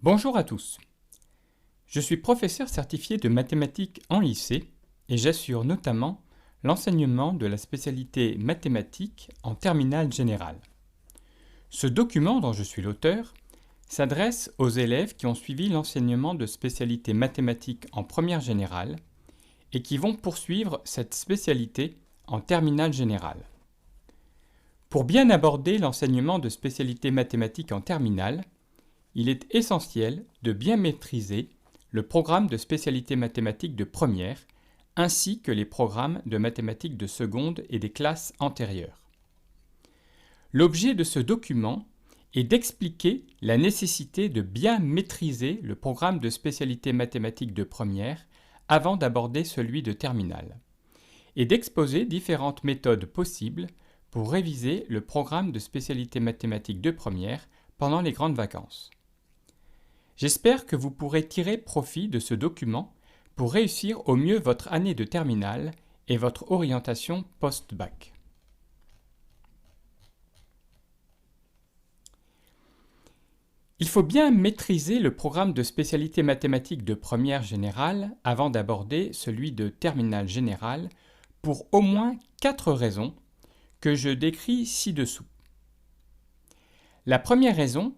Bonjour à tous. Je suis professeur certifié de mathématiques en lycée et j'assure notamment l'enseignement de la spécialité mathématiques en terminale générale. Ce document dont je suis l'auteur s'adresse aux élèves qui ont suivi l'enseignement de spécialité mathématiques en première générale et qui vont poursuivre cette spécialité en terminale générale. Pour bien aborder l'enseignement de spécialité mathématiques en terminale, il est essentiel de bien maîtriser le programme de spécialité mathématiques de première, ainsi que les programmes de mathématiques de seconde et des classes antérieures. L'objet de ce document est d'expliquer la nécessité de bien maîtriser le programme de spécialité mathématiques de première avant d'aborder celui de terminale, et d'exposer différentes méthodes possibles pour réviser le programme de spécialité mathématiques de première pendant les grandes vacances. J'espère que vous pourrez tirer profit de ce document pour réussir au mieux votre année de terminale et votre orientation post-bac. Il faut bien maîtriser le programme de spécialité mathématiques de première générale avant d'aborder celui de terminale générale pour au moins 4 raisons que je décris ci-dessous. La première raison,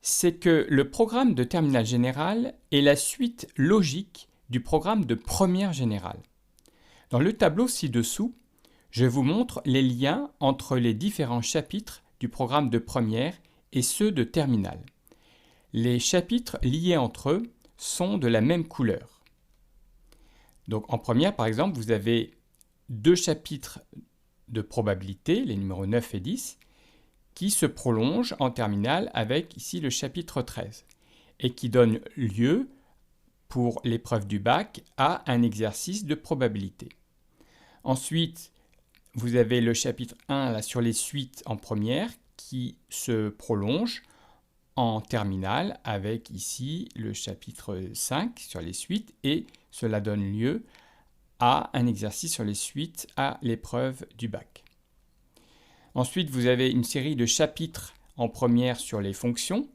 c'est que le programme de terminale générale est la suite logique du programme de première générale. Dans le tableau ci-dessous, je vous montre les liens entre les différents chapitres du programme de première et ceux de terminale. Les chapitres liés entre eux sont de la même couleur. Donc en première, par exemple, vous avez 2 chapitres de probabilité, les numéros 9 et 10, qui se prolonge en terminale avec ici le chapitre 13 et qui donne lieu pour l'épreuve du bac à un exercice de probabilité. Ensuite, vous avez le chapitre 1 là, sur les suites en première qui se prolonge en terminale avec ici le chapitre 5 sur les suites et cela donne lieu à un exercice sur les suites à l'épreuve du bac. Ensuite, vous avez une série de chapitres en première sur les fonctions.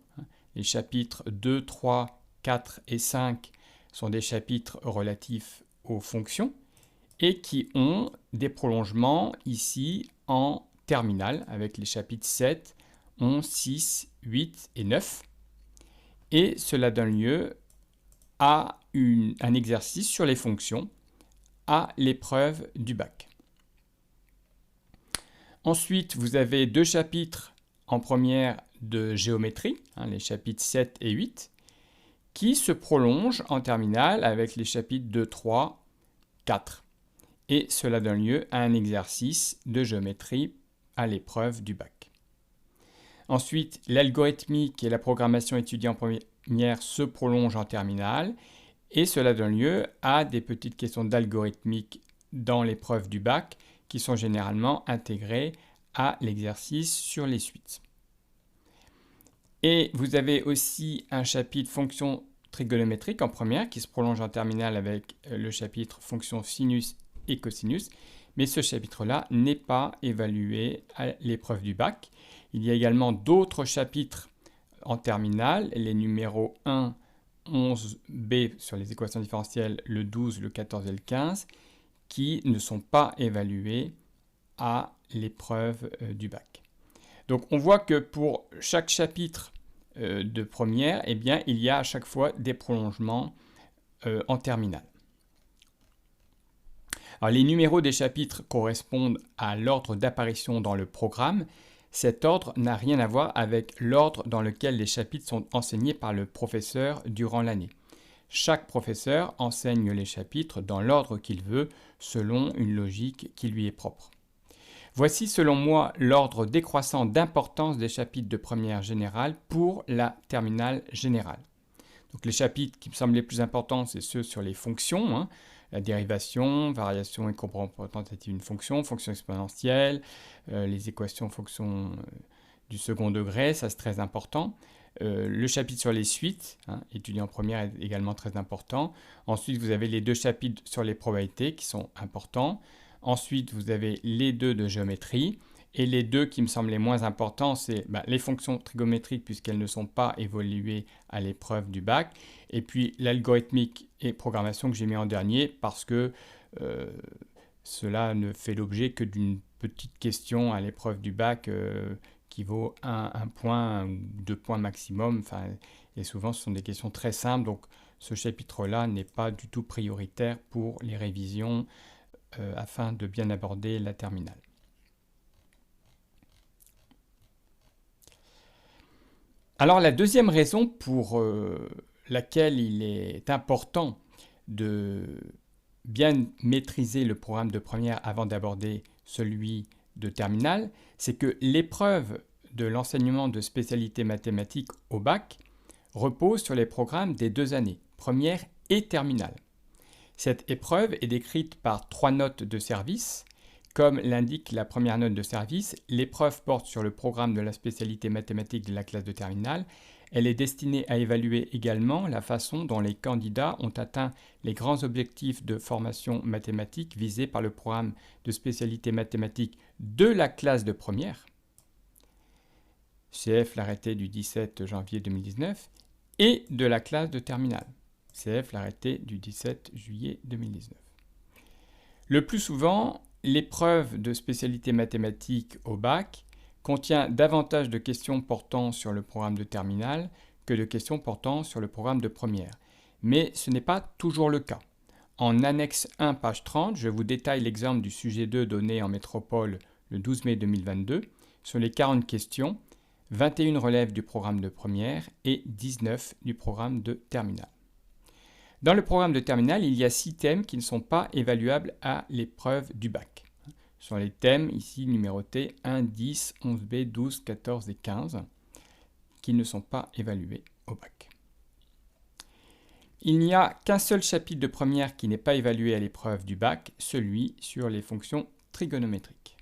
Les chapitres 2, 3, 4 et 5 sont des chapitres relatifs aux fonctions et qui ont des prolongements ici en terminale avec les chapitres 7, 11, 6, 8 et 9. Et cela donne lieu à un exercice sur les fonctions à l'épreuve du bac. Ensuite, vous avez 2 chapitres en première de géométrie, les chapitres 7 et 8, qui se prolongent en terminale avec les chapitres 2, 3, 4. Et cela donne lieu à un exercice de géométrie à l'épreuve du bac. Ensuite, l'algorithmique et la programmation étudiée en première se prolongent en terminale et cela donne lieu à des petites questions d'algorithmique dans l'épreuve du bac qui sont généralement intégrées à l'exercice sur les suites. Et vous avez aussi un chapitre fonction trigonométrique en première qui se prolonge en terminale avec le chapitre fonction sinus et cosinus, mais ce chapitre-là n'est pas évalué à l'épreuve du bac. Il y a également d'autres chapitres en terminale, les numéros 1, 11b sur les équations différentielles, le 12, le 14 et le 15, qui ne sont pas évalués à l'épreuve du bac. Donc on voit que pour chaque chapitre de première, eh bien, il y a à chaque fois des prolongements en terminale. Alors, les numéros des chapitres correspondent à l'ordre d'apparition dans le programme. Cet ordre n'a rien à voir avec l'ordre dans lequel les chapitres sont enseignés par le professeur durant l'année. Chaque professeur enseigne les chapitres dans l'ordre qu'il veut, selon une logique qui lui est propre. Voici selon moi l'ordre décroissant d'importance des chapitres de première générale pour la terminale générale. Donc les chapitres qui me semblent les plus importants, c'est ceux sur les fonctions, la dérivation, variation et représentative d'une fonction, fonction exponentielle, les équations fonctions du second degré, ça c'est très important. Le chapitre sur les suites, étudié en première, est également très important. Ensuite, vous avez les 2 chapitres sur les probabilités qui sont importants. Ensuite, vous avez les 2 de géométrie. Et les deux qui me semblent les moins importants, c'est les fonctions trigonométriques puisqu'elles ne sont pas évaluées à l'épreuve du bac, et puis l'algorithmique et programmation que j'ai mis en dernier parce que cela ne fait l'objet que d'une petite question à l'épreuve du bac qui vaut un point ou 2 points maximum. Et souvent, ce sont des questions très simples. Donc, ce chapitre-là n'est pas du tout prioritaire pour les révisions afin de bien aborder la terminale. Alors, la deuxième raison pour laquelle il est important de bien maîtriser le programme de première avant d'aborder celui de terminale, c'est que l'épreuve de l'enseignement de spécialité mathématiques au bac repose sur les programmes des 2 années, première et terminale. Cette épreuve est décrite par 3 notes de service. Comme l'indique la première note de service, l'épreuve porte sur le programme de la spécialité mathématique de la classe de terminale. Elle est destinée à évaluer également la façon dont les candidats ont atteint les grands objectifs de formation mathématique visés par le programme de spécialité mathématique de la classe de première, CF l'arrêté du 17 janvier 2019, et de la classe de terminale, CF l'arrêté du 17 juillet 2019. Le plus souvent, l'épreuve de spécialité mathématique au bac contient davantage de questions portant sur le programme de terminale que de questions portant sur le programme de première. Mais ce n'est pas toujours le cas. En annexe 1, page 30, je vous détaille l'exemple du sujet 2 donné en métropole le 12 mai 2022. Sur les 40 questions, 21 relèvent du programme de première et 19 du programme de terminale. Dans le programme de terminale, il y a 6 thèmes qui ne sont pas évaluables à l'épreuve du bac. Ce sont les thèmes ici numérotés 1, 10, 11b, 12, 14 et 15 qui ne sont pas évalués au bac. Il n'y a qu'un seul chapitre de première qui n'est pas évalué à l'épreuve du bac, celui sur les fonctions trigonométriques.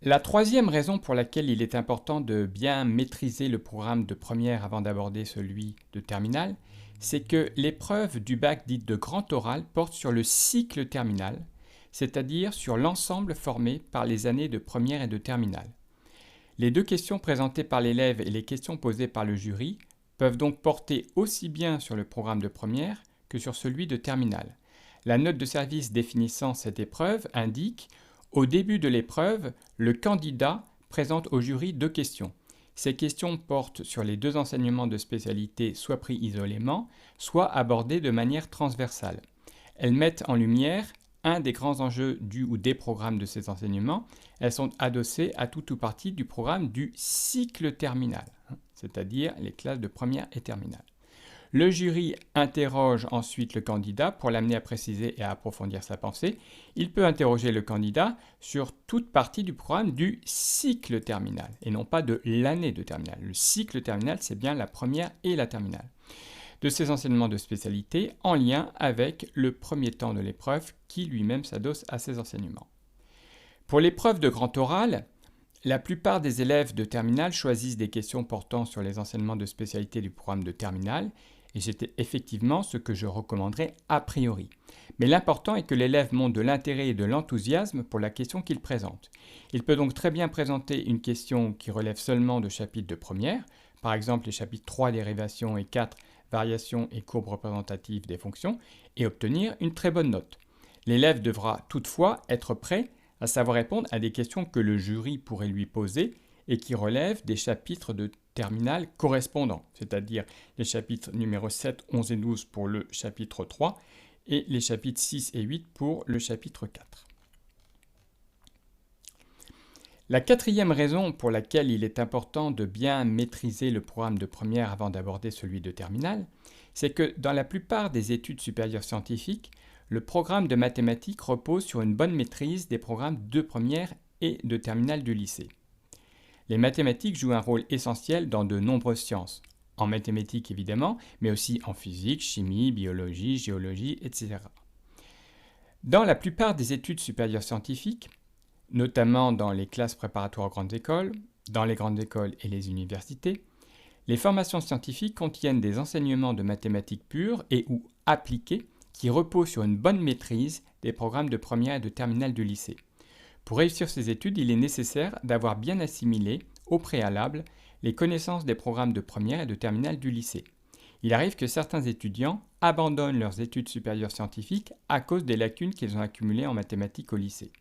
La troisième raison pour laquelle il est important de bien maîtriser le programme de première avant d'aborder celui de terminale, c'est que l'épreuve du bac dite de grand oral porte sur le cycle terminal, c'est-à-dire sur l'ensemble formé par les années de première et de terminale. Les 2 questions présentées par l'élève et les questions posées par le jury peuvent donc porter aussi bien sur le programme de première que sur celui de terminale. La note de service définissant cette épreuve indique « Au début de l'épreuve, le candidat présente au jury 2 questions. Ces questions portent sur les 2 enseignements de spécialité soit pris isolément, soit abordés de manière transversale. Elles mettent en lumière un des grands enjeux du ou des programmes de ces enseignements. Elles sont adossées à tout ou partie du programme du cycle terminal, c'est-à-dire les classes de première et terminale. Le jury interroge ensuite le candidat pour l'amener à préciser et à approfondir sa pensée. Il peut interroger le candidat sur toute partie du programme du cycle terminal et non pas de l'année de terminale. Le cycle terminal, c'est bien la première et la terminale. De ces enseignements de spécialité en lien avec le premier temps de l'épreuve qui lui-même s'adosse à ces enseignements. Pour l'épreuve de grand oral, la plupart des élèves de terminale choisissent des questions portant sur les enseignements de spécialité du programme de terminale et c'est effectivement ce que je recommanderais a priori. Mais l'important est que l'élève montre de l'intérêt et de l'enthousiasme pour la question qu'il présente. Il peut donc très bien présenter une question qui relève seulement de chapitres de première, par exemple les chapitres 3 dérivation et 4 variations et courbes représentatives des fonctions, et obtenir une très bonne note. L'élève devra toutefois être prêt à savoir répondre à des questions que le jury pourrait lui poser et qui relèvent des chapitres de terminale correspondants, c'est-à-dire les chapitres numéros 7, 11 et 12 pour le chapitre 3 et les chapitres 6 et 8 pour le chapitre 4. La quatrième raison pour laquelle il est important de bien maîtriser le programme de première avant d'aborder celui de terminale, c'est que dans la plupart des études supérieures scientifiques, le programme de mathématiques repose sur une bonne maîtrise des programmes de première et de terminale du lycée. Les mathématiques jouent un rôle essentiel dans de nombreuses sciences, en mathématiques évidemment, mais aussi en physique, chimie, biologie, géologie, etc. Dans la plupart des études supérieures scientifiques, notamment dans les classes préparatoires aux grandes écoles, dans les grandes écoles et les universités, les formations scientifiques contiennent des enseignements de mathématiques pures et ou appliquées qui repose sur une bonne maîtrise des programmes de première et de terminale du lycée. Pour réussir ces études, il est nécessaire d'avoir bien assimilé, au préalable, les connaissances des programmes de première et de terminale du lycée. Il arrive que certains étudiants abandonnent leurs études supérieures scientifiques à cause des lacunes qu'ils ont accumulées en mathématiques au lycée.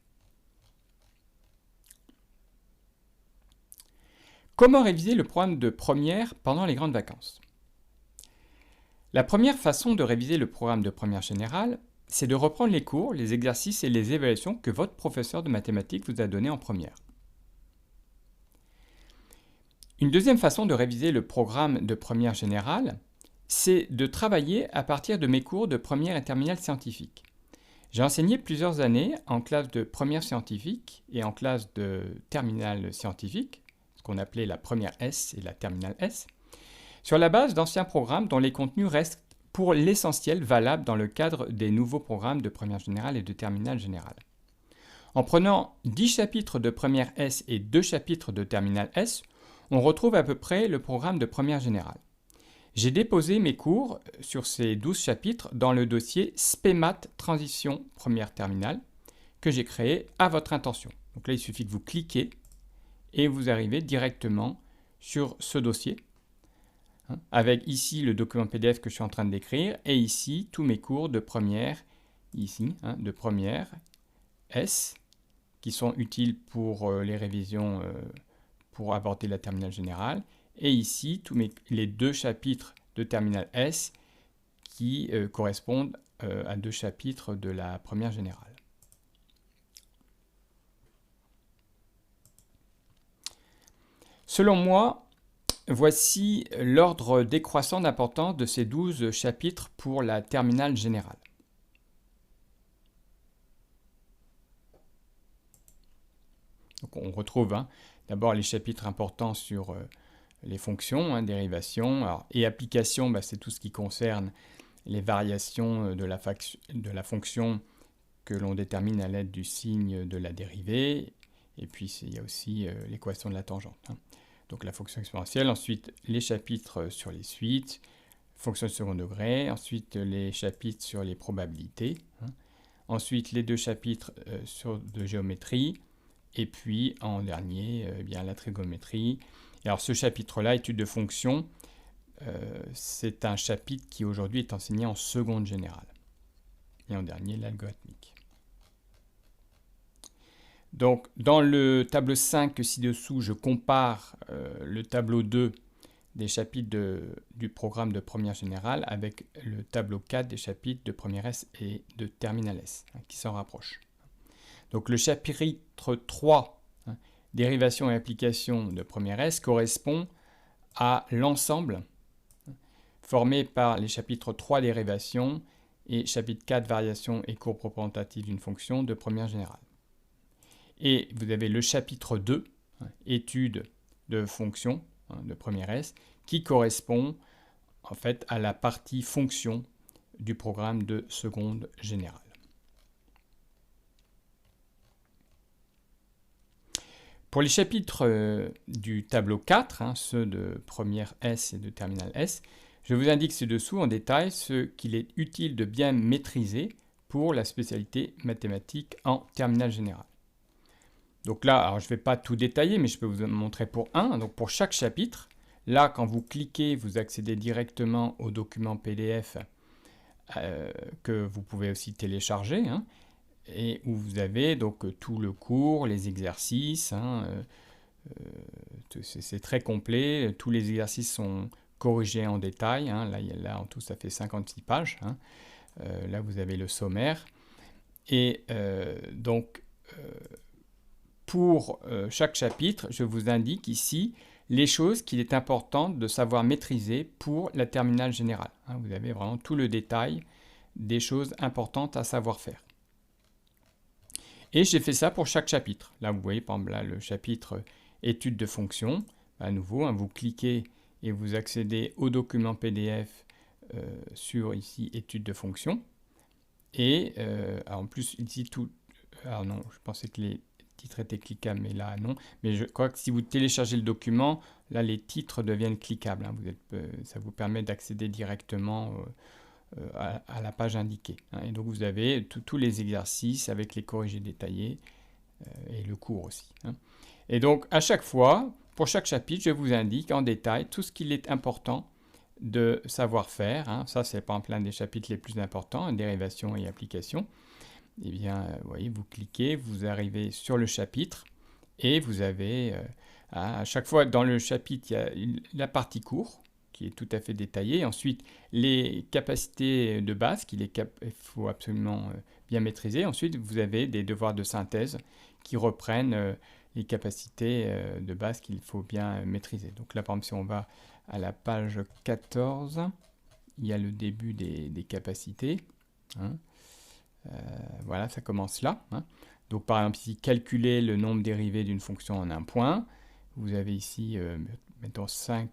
Comment réviser le programme de première pendant les grandes vacances? La première façon de réviser le programme de première générale, c'est de reprendre les cours, les exercices et les évaluations que votre professeur de mathématiques vous a donnés en première. Une deuxième façon de réviser le programme de première générale, c'est de travailler à partir de mes cours de première et terminale scientifique. J'ai enseigné plusieurs années en classe de première scientifique et en classe de terminale scientifique, ce qu'on appelait la première S et la terminale S, sur la base d'anciens programmes dont les contenus restent pour l'essentiel valables dans le cadre des nouveaux programmes de première générale et de terminale générale. En prenant 10 chapitres de première S et 2 chapitres de terminale S, on retrouve à peu près le programme de première générale. J'ai déposé mes cours sur ces 12 chapitres dans le dossier SPEMAT Transition Première Terminale que j'ai créé à votre intention. Donc là, il suffit que vous cliquez et vous arrivez directement sur ce dossier avec ici le document PDF que je suis en train de décrire et ici tous mes cours de première, de première S qui sont utiles pour les révisions pour aborder la terminale générale. Et ici, les 2 chapitres de terminale S qui correspondent à 2 chapitres de la première générale. Selon moi, voici l'ordre décroissant d'importance de ces 12 chapitres pour la terminale générale. Donc on retrouve d'abord les chapitres importants sur les fonctions, dérivation, et application, c'est tout ce qui concerne les variations de la fonction que l'on détermine à l'aide du signe de la dérivée, et puis il y a aussi l'équation de la tangente. Donc la fonction exponentielle, ensuite les chapitres sur les suites, fonction de second degré, ensuite les chapitres sur les probabilités, ensuite les 2 chapitres de géométrie, et puis en dernier, la trigonométrie. Et alors ce chapitre-là, études de fonctions, c'est un chapitre qui aujourd'hui est enseigné en seconde générale. Et en dernier, l'algorithmique. Donc dans le tableau 5 ci-dessous, je compare le tableau 2 des chapitres du programme de première générale avec le tableau 4 des chapitres de première S et de terminale S, qui s'en rapprochent. Donc le chapitre 3, dérivation et application de première S, correspond à l'ensemble formé par les chapitres 3 dérivation et chapitre 4 variation et courbe représentative d'une fonction de première générale. Et vous avez le chapitre 2, études de fonctions de première S, qui correspond en fait à la partie fonction du programme de seconde générale. Pour les chapitres du tableau 4, ceux de première S et de terminale S, je vous indique ci-dessous en détail ce qu'il est utile de bien maîtriser pour la spécialité mathématique en terminale générale. Donc là, alors je ne vais pas tout détailler, mais je peux vous montrer pour un. Donc pour chaque chapitre, là, quand vous cliquez, vous accédez directement au document PDF que vous pouvez aussi télécharger, et où vous avez donc tout le cours, les exercices, c'est très complet, tous les exercices sont corrigés en détail, là en tout ça fait 56 pages, là vous avez le sommaire, et pour chaque chapitre, je vous indique ici les choses qu'il est important de savoir maîtriser pour la terminale générale. Vous avez vraiment tout le détail des choses importantes à savoir faire. Et j'ai fait ça pour chaque chapitre. Là, vous voyez, par exemple, là, le chapitre études de fonctions. À nouveau, vous cliquez et vous accédez au document PDF sur ici études de fonctions. Et en plus, ici, tout. Alors non, je pensais que les titres étaient cliquables, mais là, non. Mais je crois que si vous téléchargez le document, là, les titres deviennent cliquables. Ça vous permet d'accéder directement à la page indiquée. Hein. Et donc vous avez tous les exercices avec les corrigés détaillés et le cours aussi. Hein. Et donc à chaque fois, pour chaque chapitre, je vous indique en détail tout ce qu'il est important de savoir faire. Hein. Ça, c'est par exemple l'un des chapitres les plus importants, dérivation et application. Eh bien, vous voyez, vous cliquez, vous arrivez sur le chapitre et vous avez, à chaque fois dans le chapitre, il y a la partie cours qui est tout à fait détaillée. Ensuite, les capacités de base qu'il faut absolument bien maîtriser. Ensuite, vous avez des devoirs de synthèse qui reprennent les capacités de base qu'il faut bien maîtriser. Donc là, par exemple, si on va à la page 14, il y a le début des capacités. Hein. Voilà, ça commence là. Hein. Donc par exemple ici, calculer le nombre dérivé d'une fonction en un point. Vous avez ici, mettons 5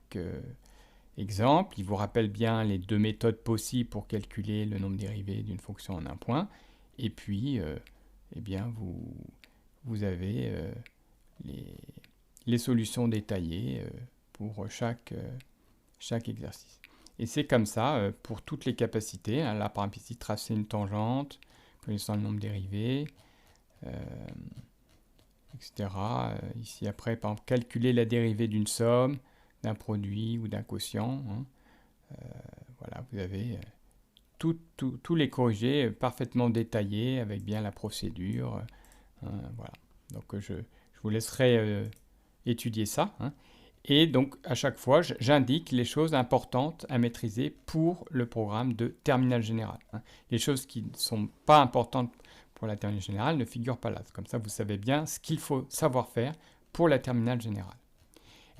exemples. Il vous rappelle bien les deux méthodes possibles pour calculer le nombre dérivé d'une fonction en un point. Et puis, eh bien, vous avez les solutions détaillées pour chaque exercice. Et c'est comme ça pour toutes les capacités. Hein. Là, par exemple ici, tracer une tangente, connaissant le nombre dérivé, etc. Ici, après, par exemple, calculer la dérivée d'une somme, d'un produit ou d'un quotient. Hein. Voilà, vous avez tous les corrigés parfaitement détaillés avec bien la procédure. Voilà. Donc, je vous laisserai étudier ça. Hein. Et donc, à chaque fois, j'indique les choses importantes à maîtriser pour le programme de terminale générale. Hein. Les choses qui ne sont pas importantes pour la terminale générale ne figurent pas là. Comme ça, vous savez bien ce qu'il faut savoir faire pour la terminale générale.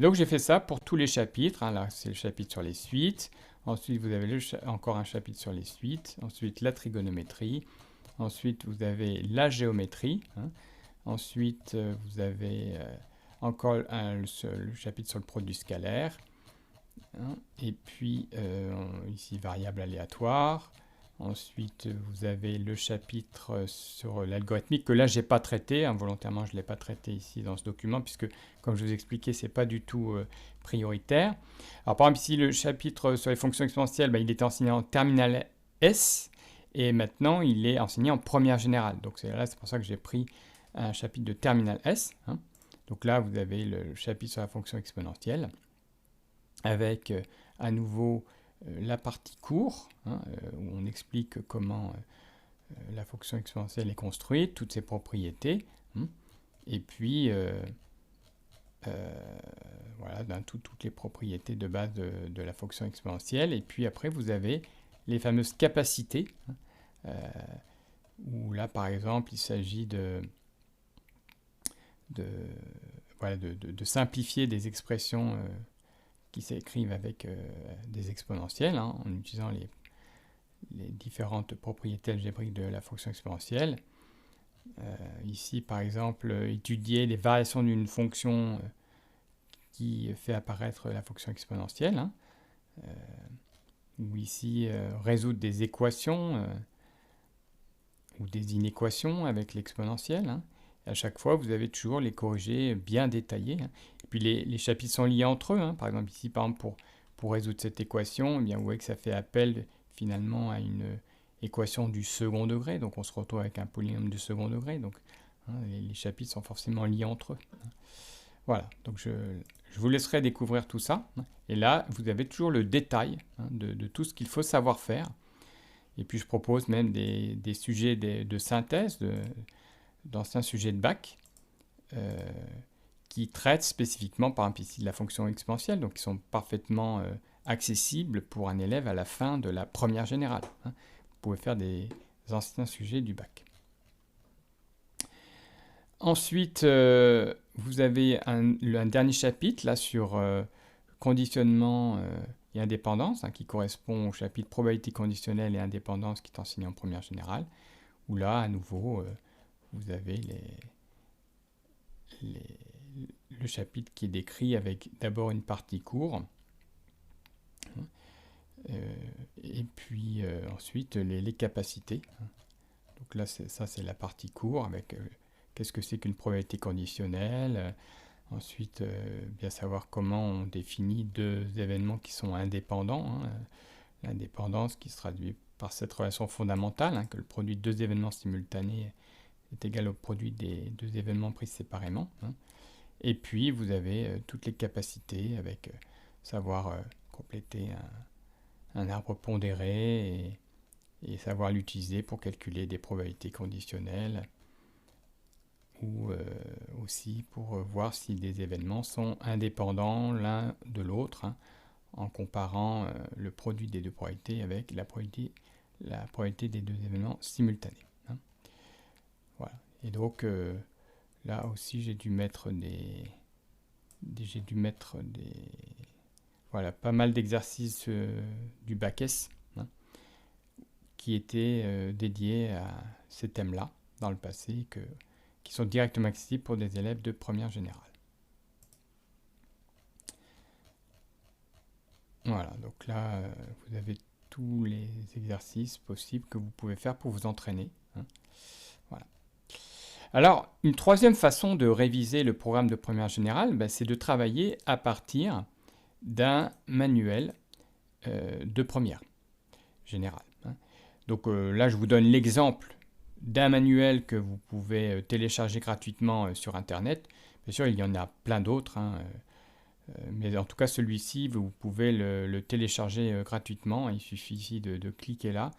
Et donc, j'ai fait ça pour tous les chapitres. Hein. Là, c'est le chapitre sur les suites. Ensuite, vous avez encore un chapitre sur les suites. Ensuite, la trigonométrie. Ensuite, vous avez la géométrie. Hein. Ensuite, vous avez encore le chapitre sur le produit scalaire. Hein. Et puis, ici, variable aléatoire. Ensuite, vous avez le chapitre sur l'algorithmique, que là, je n'ai pas traité. Hein, volontairement, je ne l'ai pas traité ici dans ce document, puisque, comme je vous expliquais, ce n'est pas du tout prioritaire. Alors, par exemple, ici, le chapitre sur les fonctions exponentielles, il était enseigné en terminale S, et maintenant, il est enseigné en première générale. Donc, c'est pour ça que j'ai pris un chapitre de terminale S. Hein. Donc là, vous avez le chapitre sur la fonction exponentielle, avec à nouveau la partie cours, hein, où on explique comment la fonction exponentielle est construite, toutes ses propriétés, hein, et puis voilà, toutes les propriétés de base de la fonction exponentielle. Et puis après, vous avez les fameuses capacités, hein, où là, par exemple, il s'agit de simplifier des expressions qui s'écrivent avec des exponentielles, hein, en utilisant les différentes propriétés algébriques de la fonction exponentielle. Ici, par exemple, étudier les variations d'une fonction qui fait apparaître la fonction exponentielle, hein, ou ici, résoudre des équations ou des inéquations avec l'exponentielle. Hein. À chaque fois, vous avez toujours les corrigés bien détaillés. Hein. Et puis les chapitres sont liés entre eux. Hein. Par exemple, ici, pour résoudre cette équation, eh bien, vous voyez que ça fait appel finalement à une équation du second degré. Donc on se retrouve avec un polynôme du second degré. Donc hein, les chapitres sont forcément liés entre eux. Hein. Voilà, donc je vous laisserai découvrir tout ça. Hein. Et là, vous avez toujours le détail, hein, de tout ce qu'il faut savoir faire. Et puis je propose même des sujets de synthèse, d'anciens sujets de bac, qui traitent spécifiquement, par exemple ici, de la fonction exponentielle, donc qui sont parfaitement accessibles pour un élève à la fin de la première générale. Hein. Vous pouvez faire des anciens sujets du bac. Ensuite, vous avez un dernier chapitre là sur conditionnement et indépendance, hein, qui correspond au chapitre probabilité conditionnelle et indépendance qui est enseigné en première générale, où là, à nouveau, vous avez le chapitre qui est décrit avec d'abord une partie cours, et puis ensuite les capacités. Donc là, ça c'est la partie cours avec qu'est-ce que c'est qu'une probabilité conditionnelle. Ensuite, bien savoir comment on définit deux événements qui sont indépendants. Hein. L'indépendance qui se traduit par cette relation fondamentale, hein, que le produit de deux événements simultanés est égal au produit des deux événements pris séparément. Hein. Et puis, vous avez toutes les capacités avec savoir compléter un arbre pondéré et savoir l'utiliser pour calculer des probabilités conditionnelles ou aussi pour voir si des événements sont indépendants l'un de l'autre, hein, en comparant le produit des deux probabilités avec la probabilité des deux événements simultanés. Hein. Voilà. Et donc là aussi j'ai dû mettre voilà, pas mal d'exercices du bac S, hein, qui étaient dédiés à ces thèmes-là dans le passé, qui sont directement accessibles pour des élèves de première générale. Voilà, donc là, vous avez tous les exercices possibles que vous pouvez faire pour vous entraîner. Hein. Voilà. Alors, une troisième façon de réviser le programme de première générale, c'est de travailler à partir d'un manuel de première générale. Hein. Donc là, je vous donne l'exemple d'un manuel que vous pouvez télécharger gratuitement sur Internet. Bien sûr, il y en a plein d'autres, hein, mais en tout cas, celui-ci, vous pouvez le télécharger gratuitement. Il suffit ici de cliquer là,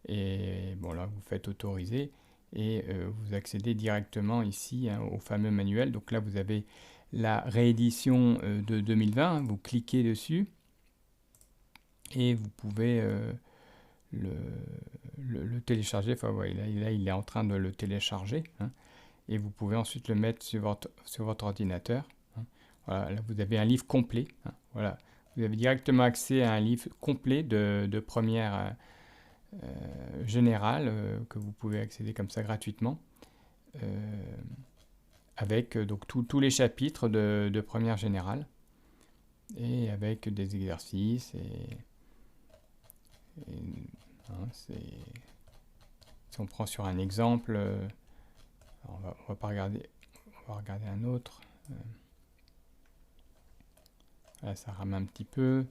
et bon, là, vous faites autoriser, et vous accédez directement ici, hein, au fameux manuel. Donc là, vous avez la réédition de 2020, hein, vous cliquez dessus, et vous pouvez le télécharger. Enfin, ouais, là, il est en train de le télécharger, hein, et vous pouvez ensuite le mettre sur votre ordinateur. Hein. Voilà, là, vous avez un livre complet. Hein, voilà. Vous avez directement accès à un livre complet de première générale que vous pouvez accéder comme ça gratuitement, avec donc tous les chapitres de première générale, et avec des exercices hein, si on prend sur un exemple, on va pas regarder, on va regarder un autre. Là, ça rame un petit peu.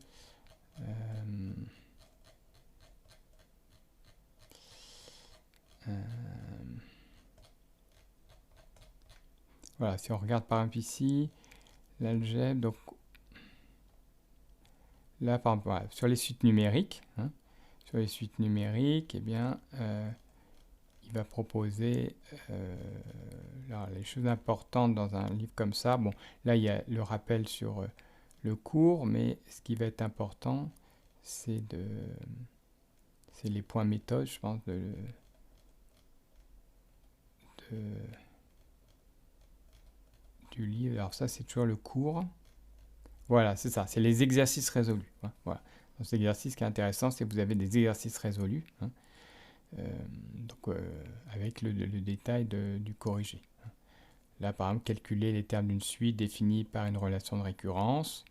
Voilà, si on regarde par exemple ici, l'algèbre, donc là, par exemple, voilà, sur les suites numériques, hein, sur les suites numériques, eh bien, il va proposer alors, les choses importantes dans un livre comme ça. Bon, là, il y a le rappel sur le cours, mais ce qui va être important, c'est les points méthodes, je pense, du livre. Alors ça, c'est toujours le cours. Voilà, c'est ça, c'est les exercices résolus. Hein, voilà. Donc, cet exercice qui est intéressant, c'est que vous avez des exercices résolus, hein, donc, avec le détail du corrigé. Hein. Là, par exemple, calculer les termes d'une suite définie par une relation de récurrence.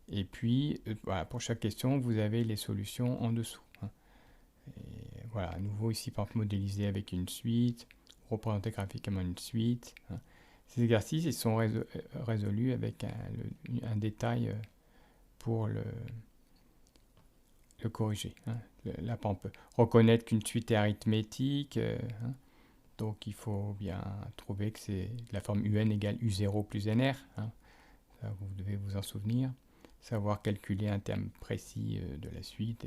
Et puis, voilà, pour chaque question, vous avez les solutions en dessous. Hein. Et voilà, à nouveau ici, par exemple, modéliser avec une suite, représenter graphiquement une suite. Hein. Ces exercices, ils sont résolus avec un détail pour le corriger. Hein. Là, on peut reconnaître qu'une suite est arithmétique. Hein. Donc, il faut bien trouver que c'est la forme UN égale U0 plus NR. Hein. Ça, vous devez vous en souvenir. Savoir calculer un terme précis de la suite.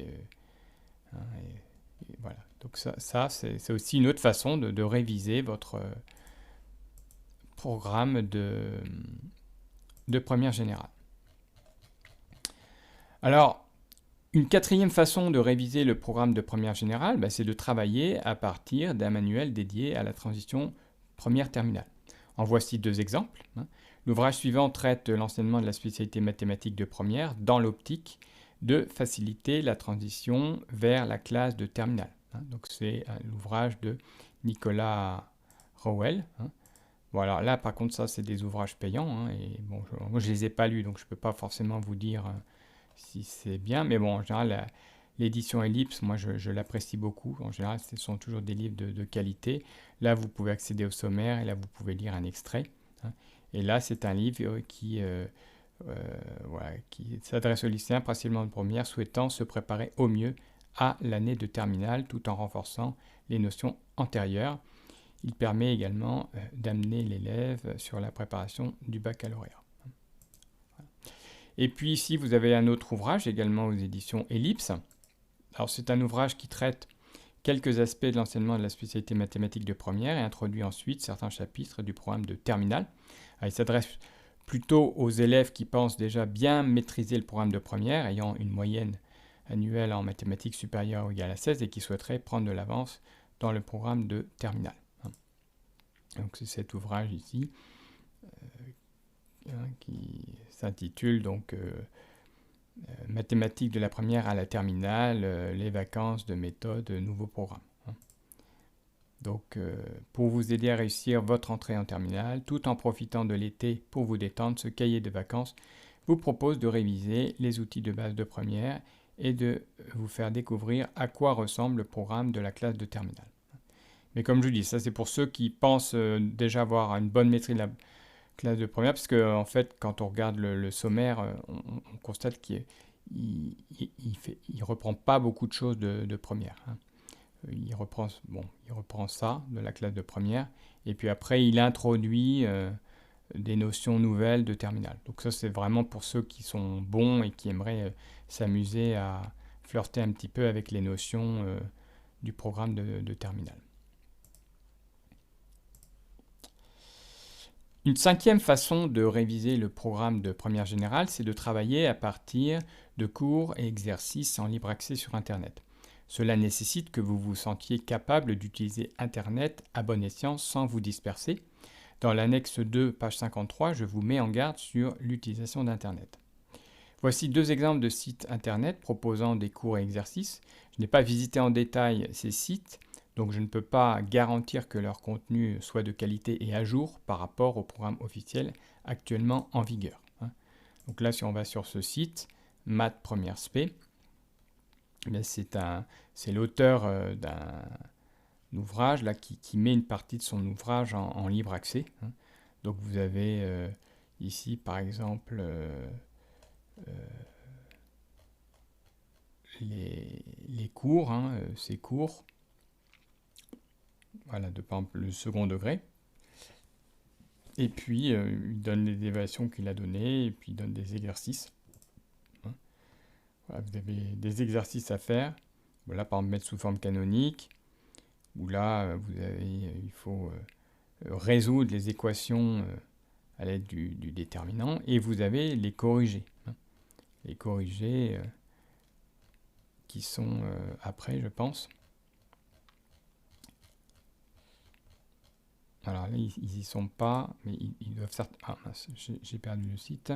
Hein, et voilà. Donc, ça c'est aussi une autre façon de réviser votre programme de première générale. Alors, une quatrième façon de réviser le programme de première générale, c'est de travailler à partir d'un manuel dédié à la transition première terminale. En voici deux exemples. Hein. L'ouvrage suivant traite l'enseignement de la spécialité mathématique de première dans l'optique de faciliter la transition vers la classe de terminale. Hein. Donc c'est l'ouvrage de Nicolas Rowell. Hein. Bon, alors là, par contre, ça, c'est des ouvrages payants. Hein, et bon, moi, je ne les ai pas lus, donc je ne peux pas forcément vous dire si c'est bien. Mais bon, en général, l'édition Ellipse, moi, je l'apprécie beaucoup. En général, ce sont toujours des livres de qualité. Là, vous pouvez accéder au sommaire et là, vous pouvez lire un extrait. Hein. Et là, c'est un livre qui s'adresse aux lycéens, principalement de première, souhaitant se préparer au mieux à l'année de terminale tout en renforçant les notions antérieures. Il permet également d'amener l'élève sur la préparation du baccalauréat. Et puis ici, vous avez un autre ouvrage, également aux éditions Ellipse. Alors c'est un ouvrage qui traite quelques aspects de l'enseignement de la spécialité mathématiques de première et introduit ensuite certains chapitres du programme de terminale. Alors, il s'adresse plutôt aux élèves qui pensent déjà bien maîtriser le programme de première, ayant une moyenne annuelle en mathématiques supérieure ou égale à 16 et qui souhaiteraient prendre de l'avance dans le programme de terminale. Donc c'est cet ouvrage ici qui s'intitule donc Mathématiques de la première à la terminale, les vacances de méthode, nouveau programme. Donc pour vous aider à réussir votre entrée en terminale, tout en profitant de l'été pour vous détendre, ce cahier de vacances vous propose de réviser les outils de base de première et de vous faire découvrir à quoi ressemble le programme de la classe de terminale. Mais comme je vous dis, ça c'est pour ceux qui pensent déjà avoir une bonne maîtrise de la classe de première, parce que en fait, quand on regarde le sommaire, on constate qu'il reprend pas beaucoup de choses de première. Il reprend ça de la classe de première, et puis après il introduit des notions nouvelles de terminale. Donc ça c'est vraiment pour ceux qui sont bons et qui aimeraient s'amuser à flirter un petit peu avec les notions du programme de terminale. Une cinquième façon de réviser le programme de première générale, c'est de travailler à partir de cours et exercices en libre accès sur Internet. Cela nécessite que vous vous sentiez capable d'utiliser Internet à bon escient sans vous disperser. Dans l'annexe 2, page 53, je vous mets en garde sur l'utilisation d'Internet. Voici deux exemples de sites Internet proposant des cours et exercices. Je n'ai pas visité en détail ces sites, donc je ne peux pas garantir que leur contenu soit de qualité et à jour par rapport au programme officiel actuellement en vigueur. Donc là, si on va sur ce site, Maths Première Spé, c'est l'auteur d'un ouvrage là, qui met une partie de son ouvrage en libre accès. Donc vous avez ici par exemple les cours, ces cours. Voilà, de par exemple le second degré. Et puis, il donne les évaluations qu'il a données, et puis il donne des exercices. Voilà, vous avez des exercices à faire. Voilà, par exemple, mettre sous forme canonique. Où là, il faut résoudre les équations à l'aide du déterminant. Et vous avez les corrigés. Les corrigés qui sont après, je pense. Alors là, ils n'y sont pas, mais ils doivent certainement... Ah mince, j'ai perdu le site.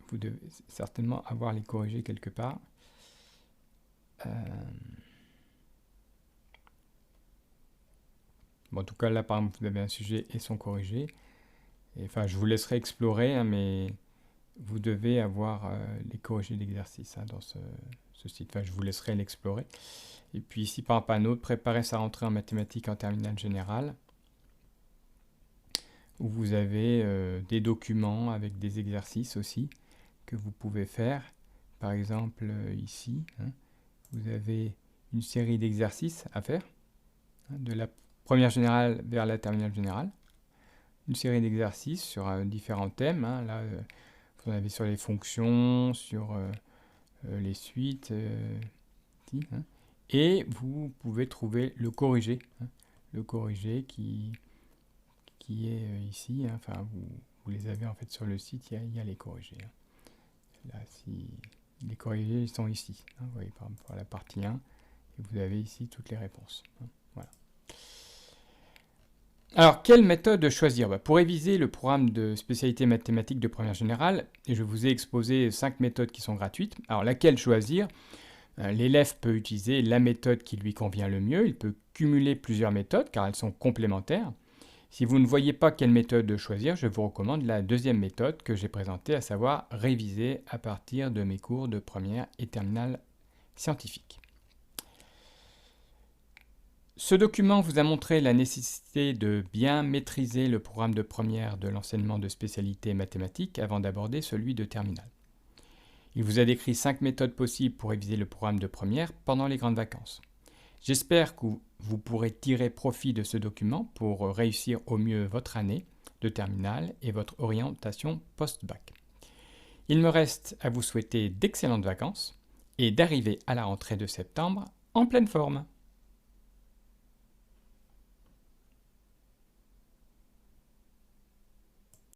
Vous devez certainement avoir les corrigés quelque part. Bon, en tout cas, là, par exemple, vous avez un sujet et son corrigé. Et, enfin, je vous laisserai explorer, mais vous devez avoir les corrigés d'exercice dans ce site. Enfin, je vous laisserai l'explorer. Et puis ici, par exemple, un autre, préparer sa rentrée en mathématiques en terminale générale, où vous avez des documents avec des exercices aussi que vous pouvez faire. Par exemple, ici, vous avez une série d'exercices à faire, de la première générale vers la terminale générale. Une série d'exercices sur différents thèmes. Là, vous en avez sur les fonctions, sur les suites, et vous pouvez trouver le corrigé. Le corrigé qui est ici. Enfin, vous les avez en fait sur le site, il y a les corrigés. Là, les corrigés sont ici. Vous voyez, par exemple, pour la partie 1, et vous avez ici toutes les réponses. Voilà. Alors, quelle méthode choisir ? Pour réviser le programme de spécialité mathématiques de première générale, je vous ai exposé 5 méthodes qui sont gratuites. Alors, laquelle choisir ? L'élève peut utiliser la méthode qui lui convient le mieux. Il peut cumuler plusieurs méthodes car elles sont complémentaires. Si vous ne voyez pas quelle méthode choisir, je vous recommande la deuxième méthode que j'ai présentée, à savoir réviser à partir de mes cours de première et terminale scientifique. Ce document vous a montré la nécessité de bien maîtriser le programme de première de l'enseignement de spécialité mathématiques avant d'aborder celui de terminale. Il vous a décrit 5 méthodes possibles pour réviser le programme de première pendant les grandes vacances. J'espère que vous pourrez tirer profit de ce document pour réussir au mieux votre année de terminale et votre orientation post-bac. Il me reste à vous souhaiter d'excellentes vacances et d'arriver à la rentrée de septembre en pleine forme.